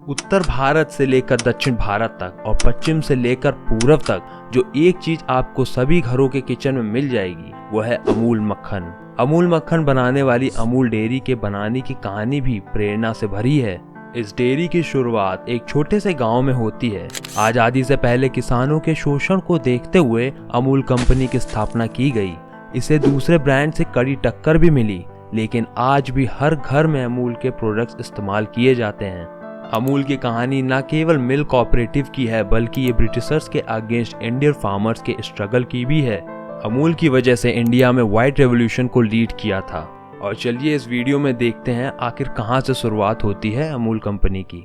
उत्तर भारत से लेकर दक्षिण भारत तक और पश्चिम से लेकर पूर्व तक जो एक चीज आपको सभी घरों के किचन में मिल जाएगी वो है अमूल मक्खन। अमूल मक्खन बनाने वाली अमूल डेयरी के बनाने की कहानी भी प्रेरणा से भरी है। इस डेयरी की शुरुआत एक छोटे से गांव में होती है। आजादी से पहले किसानों के शोषण को देखते हुए अमूल कंपनी की स्थापना की गई। इसे दूसरे ब्रांड से कड़ी टक्कर भी मिली, लेकिन आज भी हर घर में अमूल के प्रोडक्ट्स इस्तेमाल किए जाते हैं। अमूल की कहानी न केवल मिल्क कोऑपरेटिव की है, बल्कि ये ब्रिटिशर्स के अगेंस्ट इंडियन फार्मर्स के स्ट्रगल की भी है। अमूल की वजह से इंडिया में व्हाइट रेवोल्यूशन को लीड किया था। और चलिए इस वीडियो में देखते हैं आखिर कहां से शुरुआत होती है अमूल कंपनी की।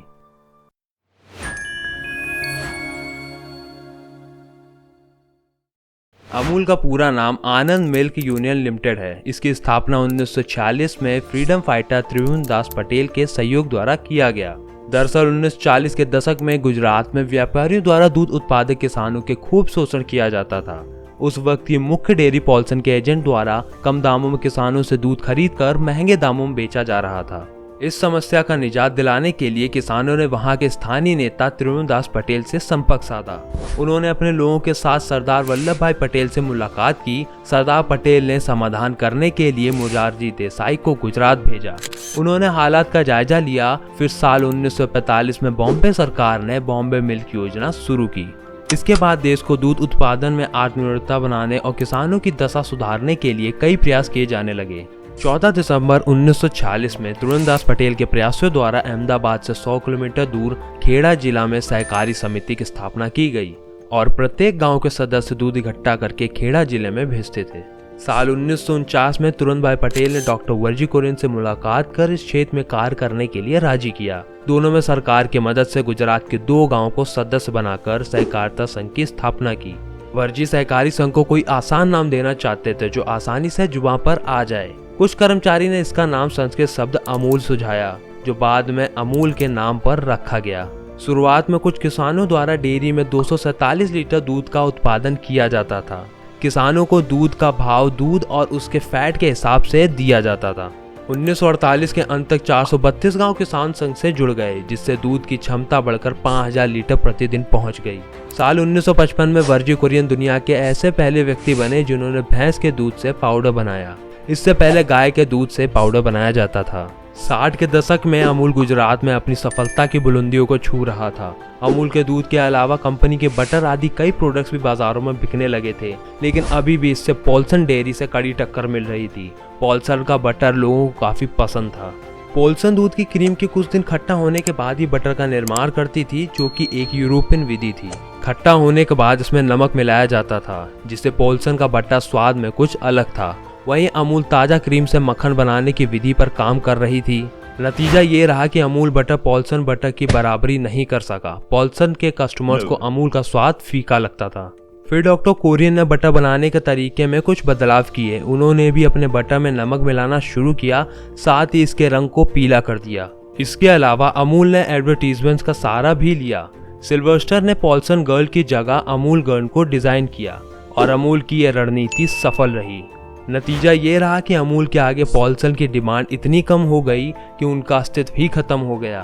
अमूल का पूरा नाम आनंद मिल्क यूनियन लिमिटेड है। इसकी स्थापना 1946 में फ्रीडम फाइटर त्रिभुवन दास पटेल के सहयोग द्वारा किया गया। दरअसल 1940 के दशक में गुजरात में व्यापारियों द्वारा दूध उत्पादक किसानों के खूब शोषण किया जाता था। उस वक्त ये मुख्य डेयरी पॉल्सन के एजेंट द्वारा कम दामों में किसानों से दूध खरीदकर महंगे दामों में बेचा जा रहा था। इस समस्या का निजात दिलाने के लिए किसानों ने वहां के स्थानीय नेता त्रिभुवन दास पटेल से संपर्क साधा। उन्होंने अपने लोगों के साथ सरदार वल्लभ भाई पटेल से मुलाकात की। सरदार पटेल ने समाधान करने के लिए मोरारजी देसाई को गुजरात भेजा। उन्होंने हालात का जायजा लिया। फिर साल 1945 में बॉम्बे सरकार ने बॉम्बे मिल्क योजना शुरू की। इसके बाद देश को दूध उत्पादन में आत्मनिर्भरता बनाने और किसानों की दशा सुधारने के लिए कई प्रयास किए जाने लगे। 14 दिसंबर 1946 में त्रिभुवन दास पटेल के प्रयासों द्वारा अहमदाबाद से 100 किलोमीटर दूर खेड़ा जिला में सहकारी समिति की स्थापना की गई और प्रत्येक गांव के सदस्य दूध इकट्ठा करके खेड़ा जिले में भेजते थे। साल 1949 में त्रिभुवन भाई पटेल ने डॉक्टर वर्जी कुरियन से मुलाकात कर इस क्षेत्र में कार्य करने के लिए राजी किया। दोनों में सरकार की मदद से गुजरात के 2 गांवों को सदस्य बनाकर सहकारिता संघ की स्थापना की। वर्जी सहकारी संघ को कोई आसान नाम देना चाहते थे जो आसानी से जुबान पर आ जाए। कुछ कर्मचारी ने इसका नाम संस्कृत शब्द अमूल सुझाया, जो बाद में अमूल के नाम पर रखा गया। शुरुआत में कुछ किसानों द्वारा डेयरी में 247 लीटर दूध का उत्पादन किया जाता था। किसानों को दूध का भाव दूध और उसके फैट के हिसाब से दिया जाता था। 1948 के अंत तक 432 गांव किसान संघ से जुड़ गए, जिससे दूध की क्षमता बढ़कर 5000 लीटर प्रतिदिन पहुंच गई। साल 1955 में वर्जी कुरियन दुनिया के ऐसे पहले व्यक्ति बने जिन्होंने भैंस के दूध से पाउडर बनाया। इससे पहले गाय के दूध से पाउडर बनाया जाता था। 60 के दशक में अमूल गुजरात में अपनी सफलता की बुलंदियों को छू रहा था। अमूल के दूध के अलावा कंपनी के बटर आदि कई प्रोडक्ट्स भी बाजारों में बिकने लगे थे, लेकिन अभी भी इससे पॉल्सन डेयरी से कड़ी टक्कर मिल रही थी। पॉल्सन का बटर लोगों को काफी पसंद था। पॉल्सन दूध की क्रीम के कुछ दिन खट्टा होने के बाद ही बटर का निर्माण करती थी, जो कि एक यूरोपियन विधि थी। खट्टा होने के बाद इसमें नमक मिलाया जाता था, जिससे पॉल्सन का बटर स्वाद में कुछ अलग था। वहीं अमूल ताजा क्रीम से मक्खन बनाने की विधि पर काम कर रही थी। नतीजा ये रहा कि अमूल बटर पॉल्सन बटर की बराबरी नहीं कर सका। पॉल्सन के कस्टमर्स को अमूल का स्वाद फीका लगता था। फिर डॉक्टर कुरियन ने बटर बनाने के तरीके में कुछ बदलाव किए। उन्होंने भी अपने बटर में नमक मिलाना शुरू किया, साथ ही इसके रंग को पीला कर दिया। इसके अलावा अमूल ने एडवर्टीजमेंट्स का सहारा भी लिया। सिल्वेस्टर ने पॉल्सन गर्ल की जगह अमूल गर्ल को डिजाइन किया और अमूल की यह रणनीति सफल रही। नतीजा ये रहा कि अमूल के आगे पॉल्सन की डिमांड इतनी कम हो गई कि उनका अस्तित्व ही खत्म हो गया।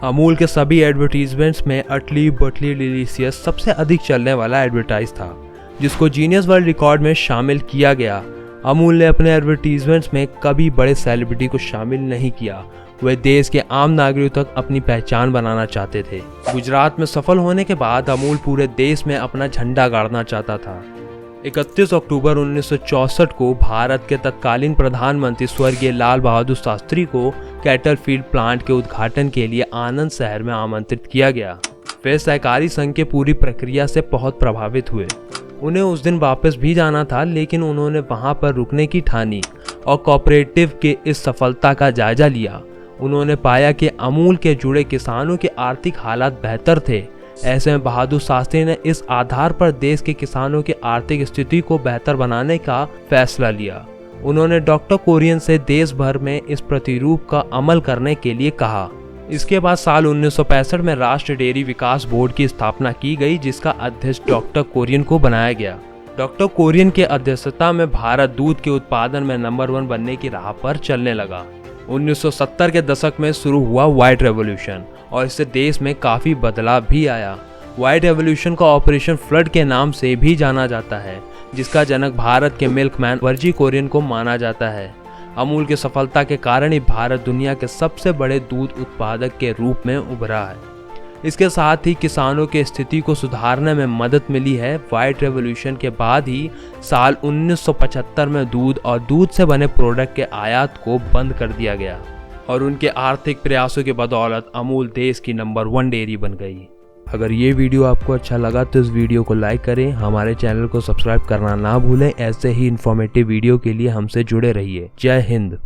अमूल के सभी एडवर्टीजमेंट्स में अटली बटली डिलीशियस सबसे अधिक चलने वाला एडवर्टाइज था, जिसको जीनियस वर्ल्ड रिकॉर्ड में शामिल किया गया। अमूल ने अपने एडवर्टीजमेंट्स में कभी बड़े सेलिब्रिटी को शामिल नहीं किया। वे देश के आम नागरिकों तक अपनी पहचान बनाना चाहते थे। गुजरात में सफल होने के बाद अमूल पूरे देश में अपना झंडा गाड़ना चाहता था। 31 अक्टूबर 1964 को भारत के तत्कालीन प्रधानमंत्री स्वर्गीय लाल बहादुर शास्त्री को कैटल फीड प्लांट के उद्घाटन के लिए आनंद शहर में आमंत्रित किया गया। वे सहकारी संघ के पूरी प्रक्रिया से बहुत प्रभावित हुए। उन्हें उस दिन वापस भी जाना था, लेकिन उन्होंने वहां पर रुकने की ठानी और कोऑपरेटिव के इस सफलता का जायजा लिया। उन्होंने पाया कि अमूल के जुड़े किसानों के आर्थिक हालात बेहतर थे। ऐसे में बहादुर शास्त्री ने इस आधार पर देश के किसानों की आर्थिक स्थिति को बेहतर बनाने का फैसला लिया। उन्होंने डॉक्टर कुरियन से देश भर में इस प्रतिरूप का अमल करने के लिए कहा। इसके बाद साल 1965 में राष्ट्रीय डेयरी विकास बोर्ड की स्थापना की गई, जिसका अध्यक्ष डॉक्टर कुरियन को बनाया गया। डॉक्टर कुरियन के अध्यक्षता में भारत दूध के उत्पादन में नंबर 1 बनने की राह पर चलने लगा। 1970 के दशक में शुरू हुआ व्हाइट रेवोल्यूशन और इससे देश में काफ़ी बदलाव भी आया। व्हाइट रेवोल्यूशन को ऑपरेशन फ्लड के नाम से भी जाना जाता है, जिसका जनक भारत के मिल्कमैन वर्जी कोरियन को माना जाता है। अमूल की सफलता के कारण ही भारत दुनिया के सबसे बड़े दूध उत्पादक के रूप में उभरा है। इसके साथ ही किसानों की स्थिति को सुधारने में मदद मिली है। व्हाइट रेवोल्यूशन के बाद ही साल 1975 में दूध और दूध से बने प्रोडक्ट के आयात को बंद कर दिया गया और उनके आर्थिक प्रयासों की बदौलत अमूल देश की नंबर 1 डेयरी बन गई। अगर ये वीडियो आपको अच्छा लगा तो इस वीडियो को लाइक करें, हमारे चैनल को सब्सक्राइब करना ना भूलें। ऐसे ही इन्फॉर्मेटिव वीडियो के लिए हमसे जुड़े रहिए। जय हिंद।